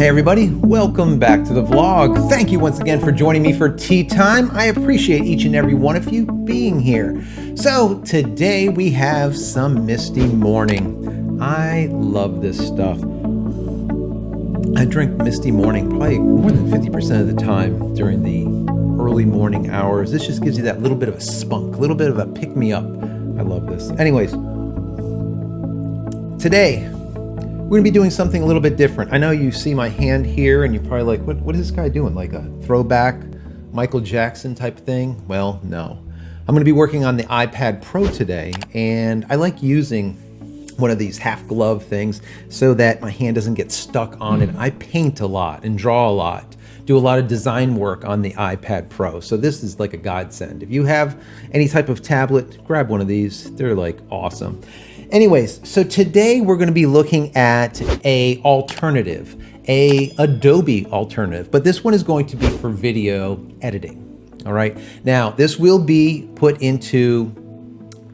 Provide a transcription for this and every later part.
Hey everybody, welcome back to the vlog. Thank you once again for joining me for tea time. I appreciate each and every one of you being here. So today we have some misty morning. I love this stuff. I drink misty morning probably more than 50% of the time during the early morning hours. This just gives you that little bit of a spunk, a little bit of a pick-me-up. I love this. Anyways, today we're gonna be doing something a little bit different. I know you see my hand here and you're probably like, what is this guy doing? Like a throwback Michael Jackson type thing? Well, no. I'm gonna be working on the iPad Pro today, and I like using one of these half glove things so that my hand doesn't get stuck on it. I paint a lot and draw a lot, do a lot of design work on the iPad Pro. So this is like a godsend. If you have any type of tablet, grab one of these. They're like awesome. Anyways, so today we're going to be looking at a Adobe alternative, but this one is going to be for video editing. All right. Now this will be put into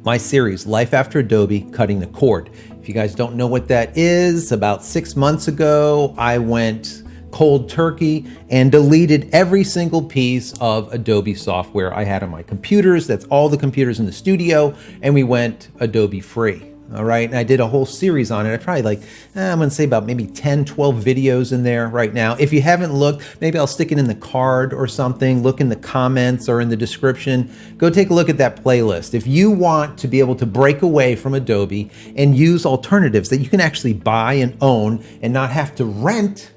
my series, Life After Adobe, Cutting the Cord. If you guys don't know what that is, about 6 months ago, I went cold turkey and deleted every single piece of Adobe software I had on my computers. That's all the computers in the studio, and we went Adobe free. All right, and I did a whole series on it. I probably I'm gonna say about maybe 10, 12 videos in there right now. If you haven't looked, maybe I'll stick it in the card or something. Look in the comments or in the description. Go take a look at that playlist. If you want to be able to break away from Adobe and use alternatives that you can actually buy and own and not have to rent,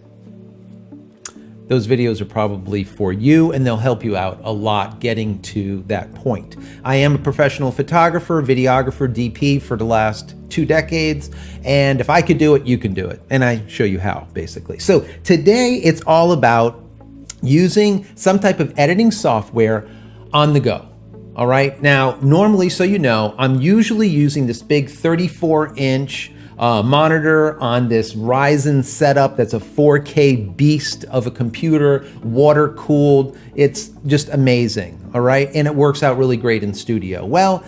those videos are probably for you, and they'll help you out a lot getting to that point. I am a professional photographer, videographer, DP for the last 2 decades, and if I could do it, you can do it. And I show you how, basically. So today it's all about using some type of editing software on the go. All right, now normally, so you know, I'm usually using this big 34-inch monitor on this Ryzen setup that's a 4K beast of a computer, water cooled. It's just amazing, all right? And it works out really great in studio. Well,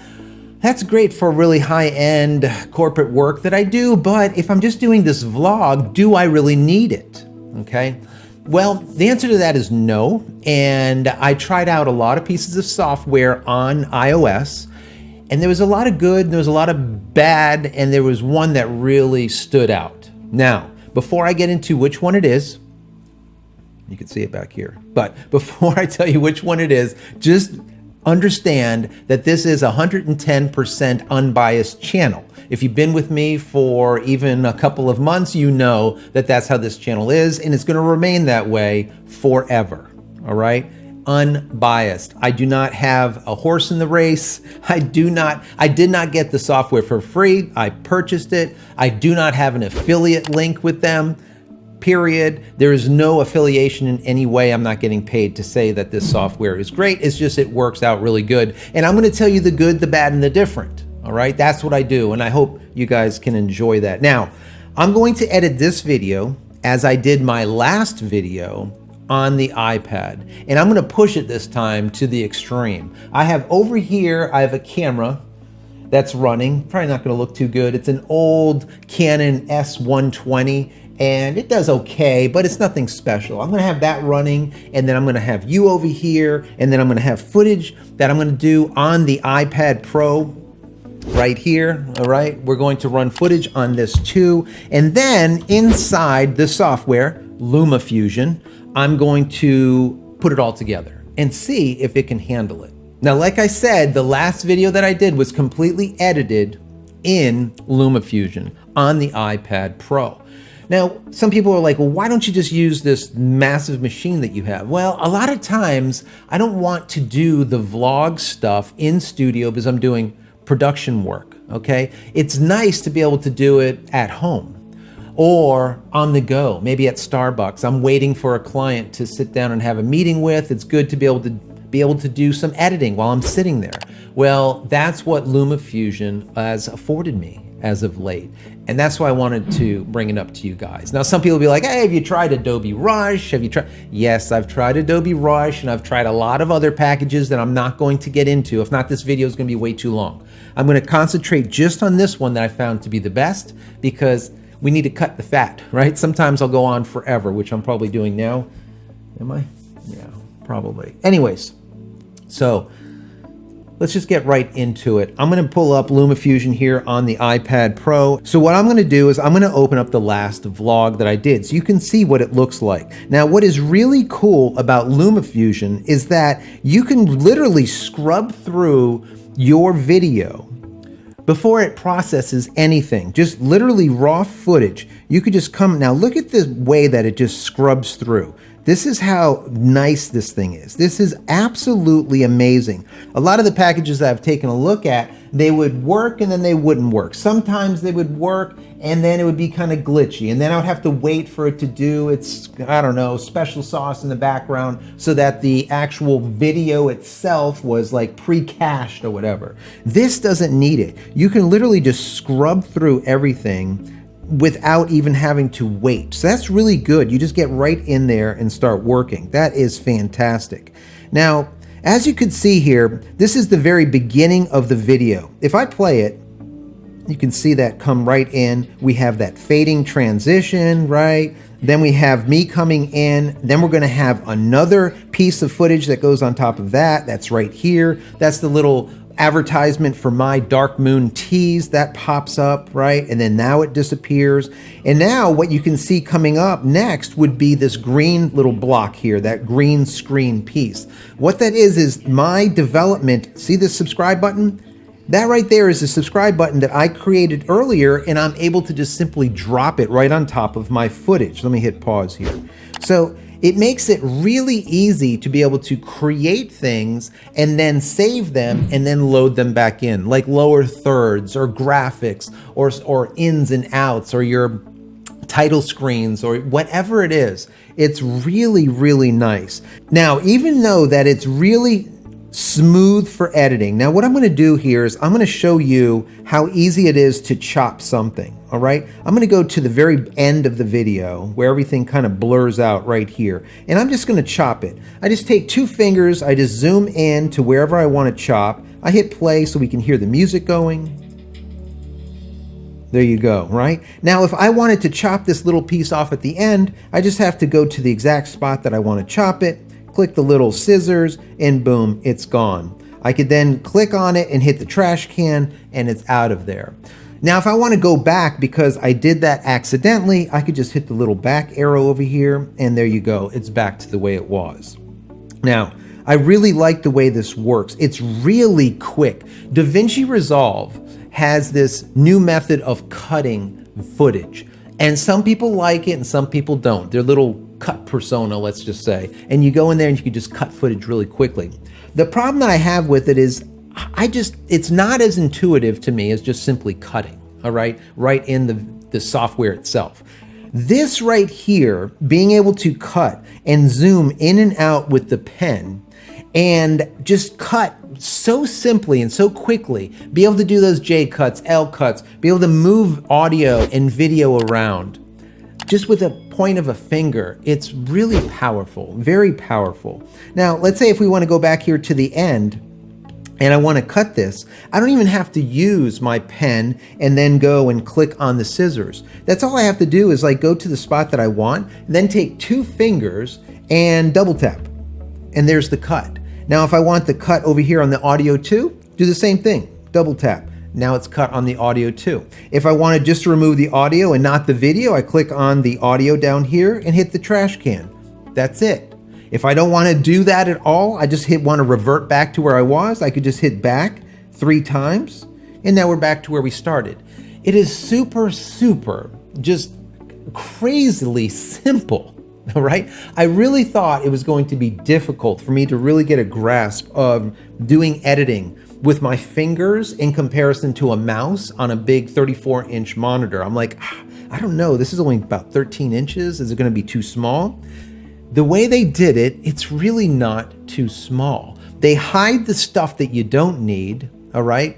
that's great for really high-end corporate work that I do, but if I'm just doing this vlog, do I really need it, okay? Well, the answer to that is no, and I tried out a lot of pieces of software on iOS, and there was a lot of good, and there was a lot of bad, and there was one that really stood out. Now, before I get into which one it is, you can see it back here, but before I tell you which one it is, just understand that this is a 110% unbiased channel. If you've been with me for even a couple of months, you know that that's how this channel is, and it's gonna remain that way forever, all right? Unbiased. I do not have a horse in the race. I did not get the software for free. I purchased it. I do not have an affiliate link with them, period. There is no affiliation in any way. I'm not getting paid to say that this software is great. It's just, it works out really good. And I'm going to tell you the good, the bad, and the different. All right. That's what I do. And I hope you guys can enjoy that. Now, I'm going to edit this video as I did my last video on the iPad, and I'm going to push it this time to the extreme. I have over here, I have a camera that's running, probably not going to look too good. It's an old Canon S120, and it does okay, but it's nothing special. I'm going to have that running, and then I'm going to have you over here, and then I'm going to have footage that I'm going to do on the iPad Pro right here. All right, we're going to run footage on this too, and then inside the software LumaFusion, I'm going to put it all together and see if it can handle it. Now, like I said, the last video that I did was completely edited in LumaFusion on the iPad Pro. Now, some people are like, well, why don't you just use this massive machine that you have? Well, a lot of times I don't want to do the vlog stuff in studio because I'm doing production work, okay? It's nice to be able to do it at home or on the go, maybe at Starbucks. I'm waiting for a client to sit down and have a meeting with. It's good to be able to do some editing while I'm sitting there. Well, that's what LumaFusion has afforded me as of late. And that's why I wanted to bring it up to you guys. Now, some people will be like, hey, have you tried Adobe Rush? Have you tried? Yes, I've tried Adobe Rush, and I've tried a lot of other packages that I'm not going to get into. If not, this video is going to be way too long. I'm going to concentrate just on this one that I found to be the best, because we need to cut the fat, right? Sometimes I'll go on forever, which I'm probably doing now. Am I? Yeah, probably. Anyways, so let's just get right into it. I'm going to pull up LumaFusion here on the iPad Pro. So what I'm going to do is I'm going to open up the last vlog that I did so you can see what it looks like. Now, what is really cool about LumaFusion is that you can literally scrub through your video before it processes anything, just literally raw footage. You could just come, now look at the way that it just scrubs through. This is how nice this thing is. This is absolutely amazing. A lot of the packages that I've taken a look at, they would work and then they wouldn't work. Sometimes they would work and then it would be kind of glitchy. And then I would have to wait for it to do its, I don't know, special sauce in the background so that the actual video itself was like pre-cached or whatever. This doesn't need it. You can literally just scrub through everything without even having to wait. So that's really good. You just get right in there and start working. That is fantastic. Now, as you can see here, this is the very beginning of the video. If I play it, you can see that come right in. We have that fading transition, right? Then we have me coming in. Then we're gonna have another piece of footage that goes on top of that. That's right here. That's the little advertisement for my Dark Moon teas that pops up, right? And then now it disappears. And now what you can see coming up next would be this green little block here, that green screen piece. What that is my development. See this subscribe button? That right there is the subscribe button that I created earlier, and I'm able to just simply drop it right on top of my footage. Let me hit pause here. So it makes it really easy to be able to create things and then save them and then load them back in, like lower thirds or graphics or ins and outs or your title screens or whatever it is. It's really, really nice. Now, even though that it's really smooth for editing. Now, what I'm going to do here is I'm going to show you how easy it is to chop something. All right. I'm going to go to the very end of the video where everything kind of blurs out right here. And I'm just going to chop it. I just take two fingers. I just zoom in to wherever I want to chop. I hit play so we can hear the music going. There you go, right? Now, if I wanted to chop this little piece off at the end, I just have to go to the exact spot that I want to chop it. Click the little scissors and boom, it's gone. I could then click on it and hit the trash can and it's out of there. Now, if I want to go back because I did that accidentally, I could just hit the little back arrow over here and there you go. It's back to the way it was. Now, I really like the way this works. It's really quick. DaVinci Resolve has this new method of cutting footage. And some people like it and some people don't. They're little cut persona, let's just say. And you go in there and you can just cut footage really quickly. The problem that I have with it is it's not as intuitive to me as just simply cutting, all right? Right in the software itself. This right here, being able to cut and zoom in and out with the pen and just cut so simply and so quickly, be able to do those J cuts, L cuts, be able to move audio and video around just with a point of a finger. It's really powerful, very powerful. Now, let's say if we want to go back here to the end and I want to cut this, I don't even have to use my pen and then go and click on the scissors. That's all I have to do is like go to the spot that I want, then take two fingers and double tap. And there's the cut. Now, if I want the cut over here on the audio too, do the same thing, double tap. Now it's cut on the audio too. If I wanted just to remove the audio and not the video, I click on the audio down here and hit the trash can. That's it. If I don't want to do that at all, I just want to revert back to where I was. I could just hit back 3 times and now we're back to where we started. It is super, super, just crazily simple. All right. I really thought it was going to be difficult for me to really get a grasp of doing editing with my fingers in comparison to a mouse on a big 34-inch monitor. I'm like, I don't know. This is only about 13 inches. Is it going to be too small? The way they did it, it's really not too small. They hide the stuff that you don't need, all right,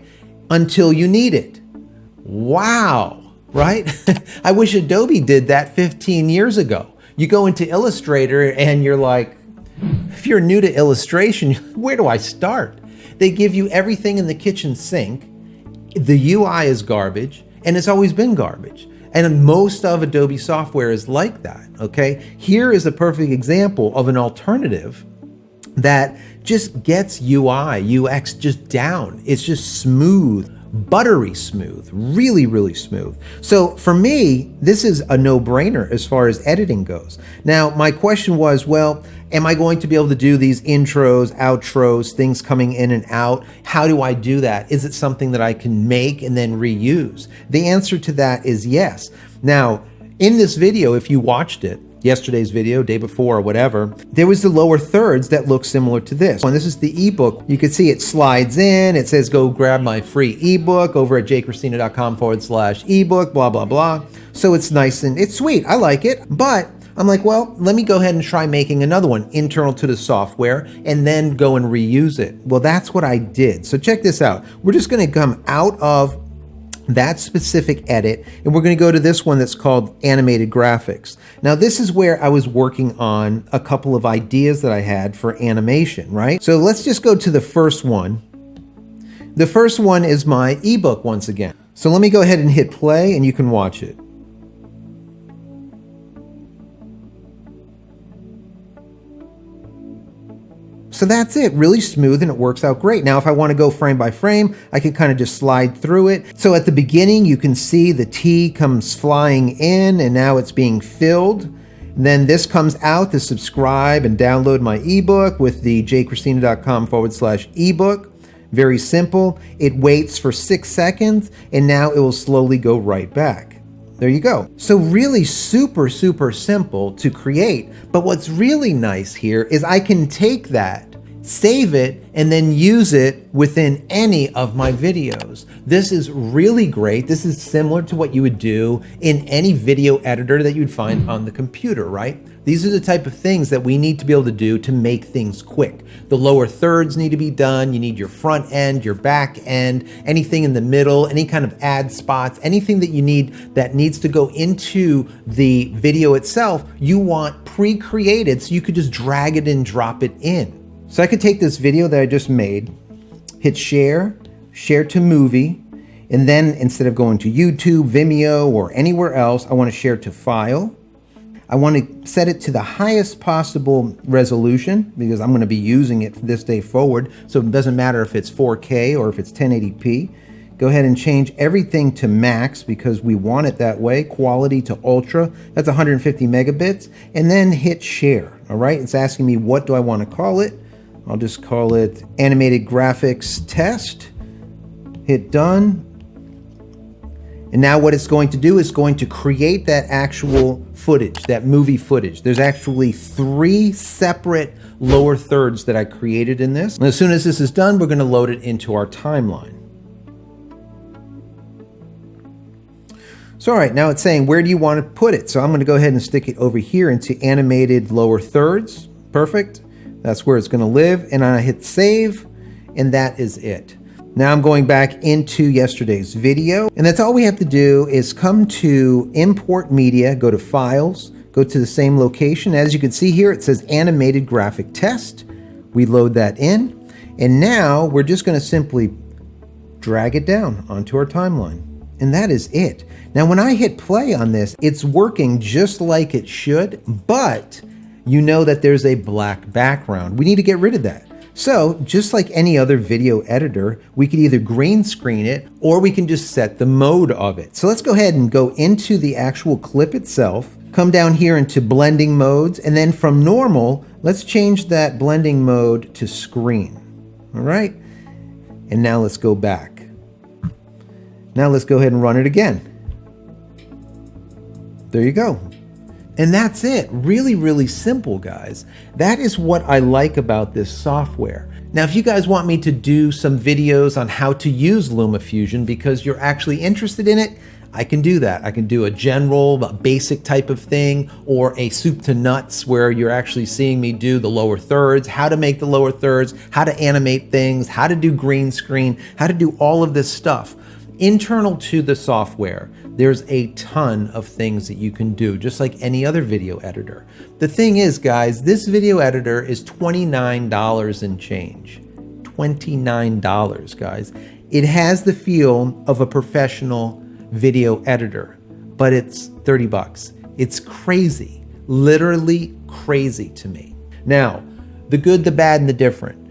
until you need it. Wow, right? I wish Adobe did that 15 years ago. You go into Illustrator and you're like, if you're new to illustration, where do I start? They give you everything in the kitchen sink. The UI is garbage, and it's always been garbage. And most of Adobe software is like that, okay? Here is a perfect example of an alternative that just gets UI, UX just down. It's just smooth, buttery smooth, really, really smooth. So for me, this is a no-brainer as far as editing goes. Now, my question was, well, am I going to be able to do these intros, outros, things coming in and out? How do I do that? Is it something that I can make and then reuse? The answer to that is yes. Now, in this video, if you watched it, yesterday's video, day before, or whatever, there was the lower thirds that look similar to this. And this is the ebook. You can see it slides in. It says, go grab my free ebook over at JCristina.com/ebook, blah, blah, blah. So it's nice and it's sweet. I like it. But I'm like, well, let me go ahead and try making another one internal to the software and then go and reuse it. Well, that's what I did. So check this out. We're just going to come out of that specific edit, and we're going to go to this one that's called animated graphics. Now, this is where I was working on a couple of ideas that I had for animation, right? So let's just go to the first one. The first one is my ebook once again. So let me go ahead and hit play and you can watch it. So that's it, really smooth, and it works out great. Now, if I want to go frame by frame, I can kind of just slide through it. So at the beginning, you can see the T comes flying in and now it's being filled. And then this comes out to subscribe and download my ebook with the jcristina.com/ebook. Very simple. It waits for 6 seconds and now it will slowly go right back. There you go. So really super, super simple to create. But what's really nice here is I can take that, save it, and then use it within any of my videos. This is really great. This is similar to what you would do in any video editor that you'd find on the computer, right? These are the type of things that we need to be able to do to make things quick. The lower thirds need to be done. You need your front end, your back end, anything in the middle, any kind of ad spots, anything that you need that needs to go into the video itself, you want pre-created so you could just drag it and drop it in. So I could take this video that I just made, hit share, share to movie, and then instead of going to YouTube, Vimeo, or anywhere else, I want to share to file. I want to set it to the highest possible resolution because I'm going to be using it from this day forward. So it doesn't matter if it's 4K or if it's 1080p. Go ahead and change everything to max because we want it that way. Quality to ultra, that's 150 megabits. And then hit share, all right? It's asking me what do I want to call it. I'll just call it animated graphics test. Hit done. And now what it's going to do is going to create that actual footage, that movie footage. There's actually 3 separate lower thirds that I created in this. And as soon as this is done, we're going to load it into our timeline. So all right, now it's saying, where do you want to put it? So I'm going to go ahead and stick it over here into animated lower thirds. Perfect. That's where it's going to live. And I hit save, and that is it. Now I'm going back into yesterday's video, and that's all we have to do is come to import media, go to files, go to the same location. As you can see here, it says animated graphic test. We load that in, and now we're just going to simply drag it down onto our timeline. And that is it. Now when I hit play on this, it's working just like it should, but you know that there's a black background. We need to get rid of that. So just like any other video editor, we could either green screen it or we can just set the mode of it. So let's go ahead and go into the actual clip itself, come down here into blending modes, and then from normal, let's change that blending mode to screen. All right. And now let's go back. Now let's go ahead and run it again. There you go. And that's it. Really, really simple, guys. That is what I like about this software. Now, if you guys want me to do some videos on how to use LumaFusion because you're actually interested in it, I can do that. I can do a general, basic type of thing, or a soup to nuts where you're actually seeing me do the lower thirds, how to make the lower thirds, how to animate things, how to do green screen, how to do all of this stuff. Internal to the software, there's a ton of things that you can do, just like any other video editor. The thing is, guys, this video editor is $29 and change. $29, guys. It has the feel of a professional video editor, but it's 30 bucks. It's crazy, literally crazy to me. Now, the good, the bad, and the different.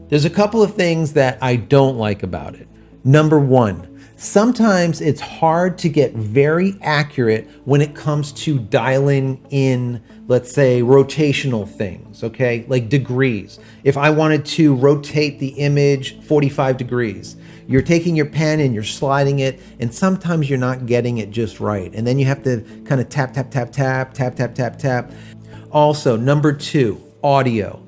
There's a couple of things that I don't like about it. Number one, sometimes it's hard to get very accurate when it comes to dialing in, let's say, rotational things, okay? Like degrees. If I wanted to rotate the image 45 degrees, you're taking your pen and you're sliding it, and sometimes you're not getting it just right. And then you have to kind of tap, tap, tap, tap, tap, tap, tap, tap. Also, number two, audio.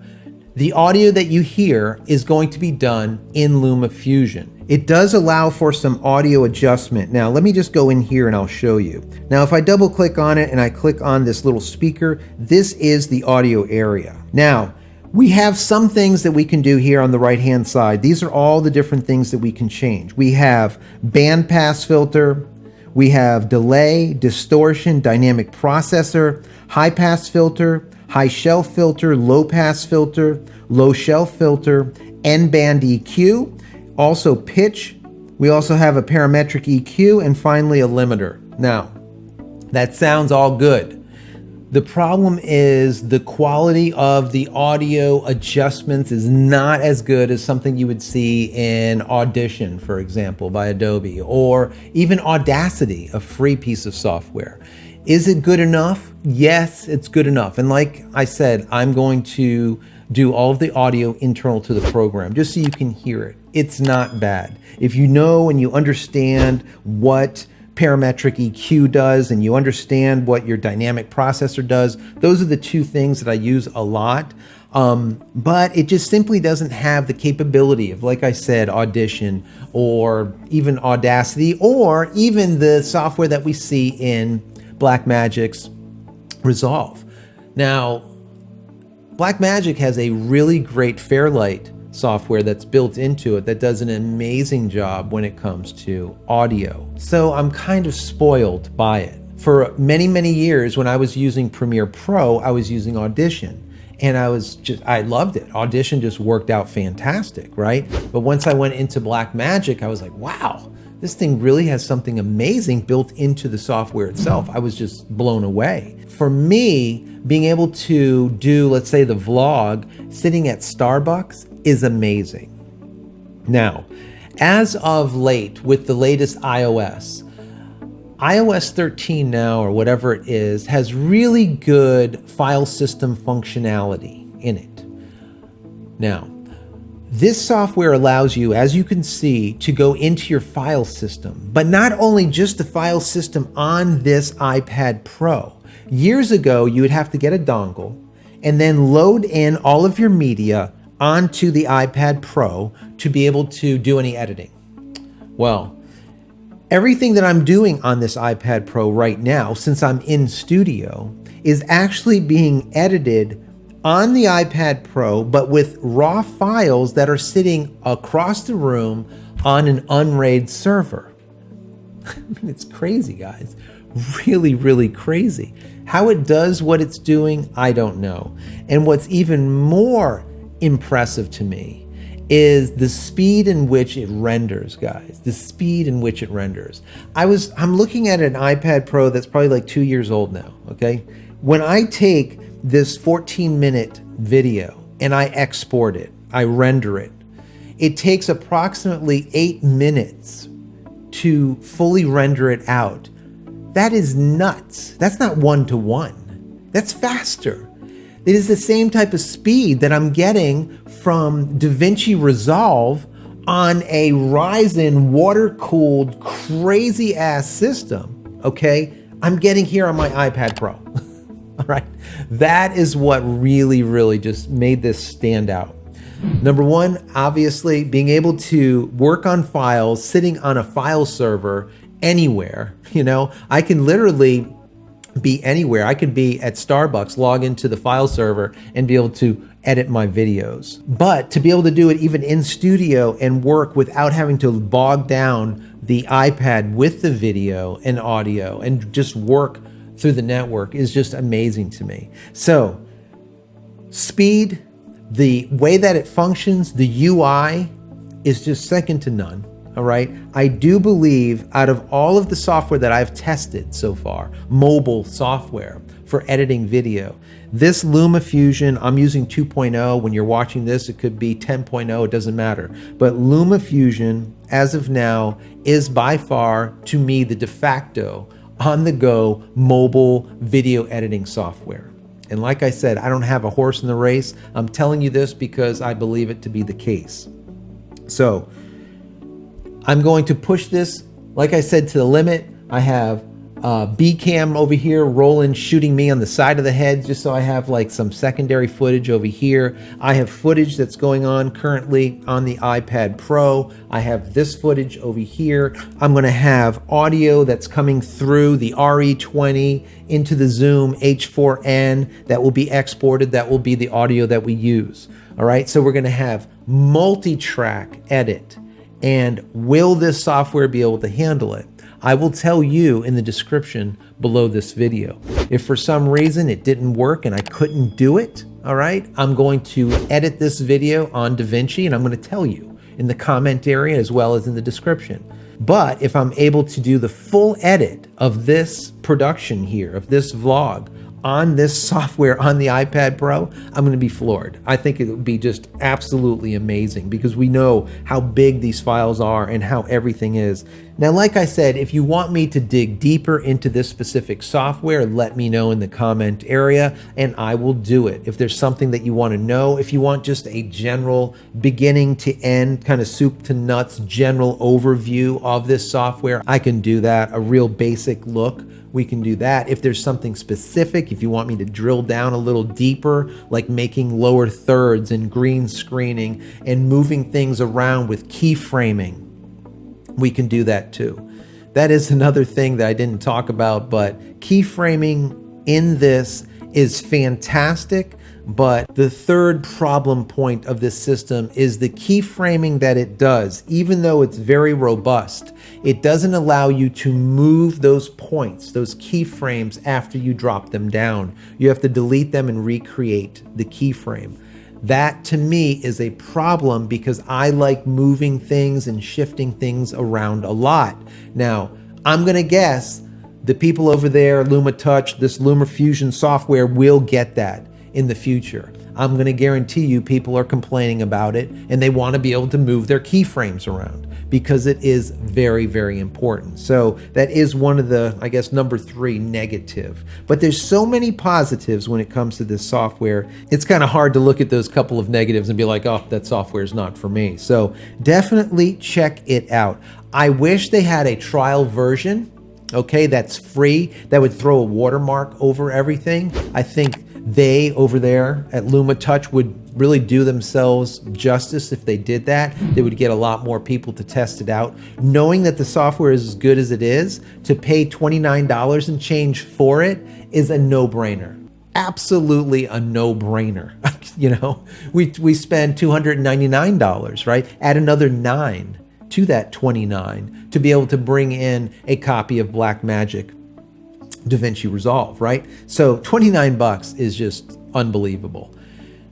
The audio that you hear is going to be done in LumaFusion. It does allow for some audio adjustment. Now, let me just go in here and I'll show you. Now, if I double click on it and I click on this little speaker, this is the audio area. Now, we have some things that we can do here on the right-hand side. These are all the different things that we can change. We have bandpass filter, we have delay, distortion, dynamic processor, high pass filter, high shelf filter, low pass filter, low shelf filter, N-band EQ, also pitch. We also have a parametric EQ, and finally a limiter. Now, that sounds all good. The problem is the quality of the audio adjustments is not as good as something you would see in Audition, for example, by Adobe, or even Audacity, a free piece of software. Is it good enough? Yes, it's good enough. And like I said, I'm going to do all of the audio internal to the program just so you can hear it. It's not bad. If you know and you understand what parametric EQ does and you understand what your dynamic processor does, those are the two things that I use a lot. But it just simply doesn't have the capability of, like I said, Audition or even Audacity or even the software that we see in Blackmagic's Resolve. Now, Blackmagic has a really great Fairlight software that's built into it that does an amazing job when it comes to audio. So I'm kind of spoiled by it. For many, many years when I was using Premiere Pro, I was using Audition. And I loved it. Audition just worked out fantastic, right? But once I went into Blackmagic, I was like, wow, this thing really has something amazing built into the software itself. I was just blown away. For me, being able to do, let's say, the vlog sitting at Starbucks is amazing. Now, as of late, with the latest iOS 13 now, or whatever it is, has really good file system functionality in it. Now, this software allows you, as you can see, to go into your file system, but not only just the file system on this iPad Pro. Years ago, you would have to get a dongle and then load in all of your media onto the iPad Pro to be able to do any editing. Well, everything that I'm doing on this iPad Pro right now, since I'm in studio, is actually being edited on the iPad Pro, but with raw files that are sitting across the room on an unraid server. I mean, it's crazy, guys. Really, really crazy. How it does what it's doing, I don't know. And what's even more impressive to me is the speed in which it renders, guys. The speed in which it renders. I'm looking at an iPad Pro that's probably like 2 years old now, okay? When I take this 14-minute video and I export it, I render it, it takes approximately 8 minutes to fully render it out. That is nuts. That's not 1-to-1. That's faster. It is the same type of speed that I'm getting from DaVinci Resolve on a Ryzen water-cooled, crazy-ass system, okay? I'm getting here on my iPad Pro, all right? That is what really, really just made this stand out. Number one, obviously, being able to work on files sitting on a file server anywhere. You know, I can literally be anywhere. I could be at Starbucks, log into the file server and be able to edit my videos. But to be able to do it even in studio and work without having to bog down the iPad with the video and audio and just work through the network is just amazing to me. So speed, the way that it functions, the UI is just second to none. all right, I do believe out of all of the software that I've tested so far, mobile software for editing video, this LumaFusion, I'm using 2.0. When you're watching this, it could be 10.0, it doesn't matter. But LumaFusion, as of now, is by far, to me, the de facto, on-the-go mobile video editing software. And like I said, I don't have a horse in the race. I'm telling you this because I believe it to be the case. So I'm going to push this, like I said, to the limit. I have B-cam over here rolling, shooting me on the side of the head, just so I have like some secondary footage over here. I have footage that's going on currently on the iPad Pro. I have this footage over here. I'm gonna have audio that's coming through the RE20 into the Zoom H4n that will be exported. That will be the audio that we use. All right, so we're gonna have multi-track edit. And will this software be able to handle it? I will tell you in the description below this video. If for some reason it didn't work and I couldn't do it, all right, I'm going to edit this video on DaVinci and I'm going to tell you in the comment area as well as in the description. But if I'm able to do the full edit of this production here, of this vlog, on this software on the iPad Pro, I'm going to be floored. I think it would be just absolutely amazing because we know how big these files are and how everything is. Now, like I said, if you want me to dig deeper into this specific software, let me know in the comment area and I will do it. If there's something that you want to know, if you want just a general beginning to end, kind of soup to nuts, general overview of this software, I can do that. A real basic look. We can do that. If there's something specific, if you want me to drill down a little deeper, like making lower thirds and green screening and moving things around with keyframing, we can do that too. That is another thing that I didn't talk about, but keyframing in this is fantastic. But the third problem point of this system is the keyframing that it does. Even though it's very robust, it doesn't allow you to move those points, those keyframes, after you drop them down. You have to delete them and recreate the keyframe. That to me is a problem because I like moving things and shifting things around a lot. Now, I'm gonna guess the people over there, Luma Touch, this LumaFusion software will get that in the future. I'm going to guarantee you people are complaining about it and they want to be able to move their keyframes around because it is very, very important. So that is one of the, I guess, number 3 negative. But there's so many positives when it comes to this software. It's kind of hard to look at those couple of negatives and be like, oh, that software is not for me. So definitely check it out. I wish they had a trial version, okay, that's free, that would throw a watermark over everything. I think they over there at Luma Touch would really do themselves justice if they did that. They would get a lot more people to test it out. Knowing that the software is as good as it is, to pay $29 and change for it is a no-brainer. Absolutely a no-brainer. You know, we spend $299, right? Add another $9 to that $29 to be able to bring in a copy of Blackmagic DaVinci Resolve, right? So 29 bucks is just unbelievable.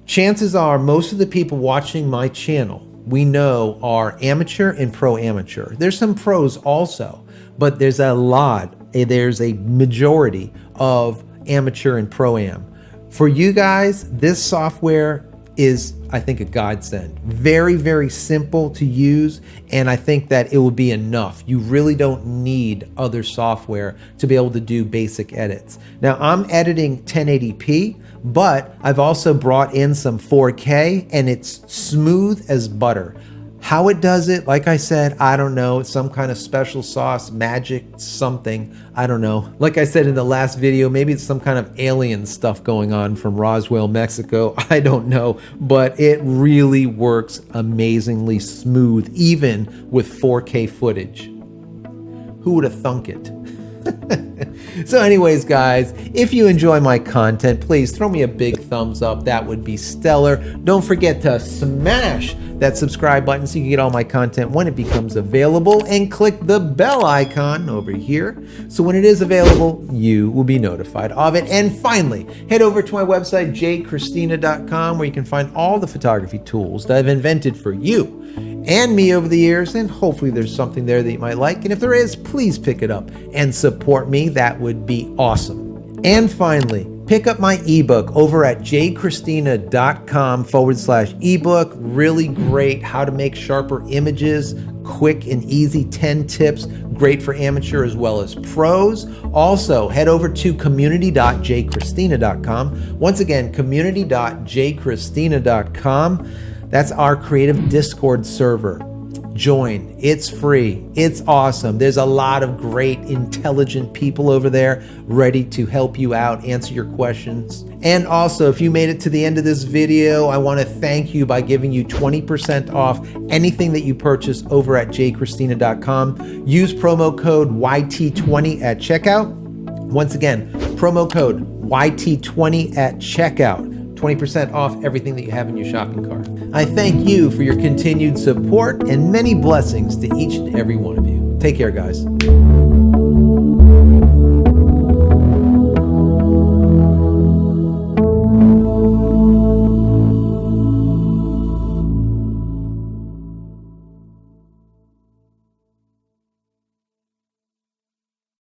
Chances are most of the people watching my channel we know are amateur and pro amateur. There's some pros also, but there's a majority of amateur and pro am. For you guys, this software is, I think, a godsend. Very, very simple to use, and I think that it will be enough. You really don't need other software to be able to do basic edits. Now, I'm editing 1080p, but I've also brought in some 4K, and it's smooth as butter. How it does it, like I said, I don't know. It's some kind of special sauce, magic, something. I don't know. Like I said in the last video, maybe it's some kind of alien stuff going on from Roswell, Mexico. I don't know. But it really works amazingly smooth, even with 4K footage. Who would have thunk it? So anyways, guys, if you enjoy my content, please throw me a big thumbs up. That would be stellar. Don't forget to smash that subscribe button so you can get all my content when it becomes available, and click the bell icon over here so when it is available, you will be notified of it. And finally, head over to my website, JCristina.com, where you can find all the photography tools that I've invented for you. and me over the years, and hopefully there's something there that you might like. And if there is, please pick it up and support me. That would be awesome. And finally, pick up my ebook over at JCristina.com/ebook. Really great how to make sharper images, quick and easy 10 tips, great for amateur as well as pros. Also, head over to community.jcristina.com. Once again, community.jcristina.com. That's our creative Discord server. Join. It's free. It's awesome. There's a lot of great, intelligent people over there ready to help you out, answer your questions. And also, if you made it to the end of this video, I want to thank you by giving you 20% off anything that you purchase over at jcristina.com. Use promo code YT20 at checkout. Once again, promo code YT20 at checkout. 20% off everything that you have in your shopping cart. I thank you for your continued support and many blessings to each and every one of you. Take care, guys.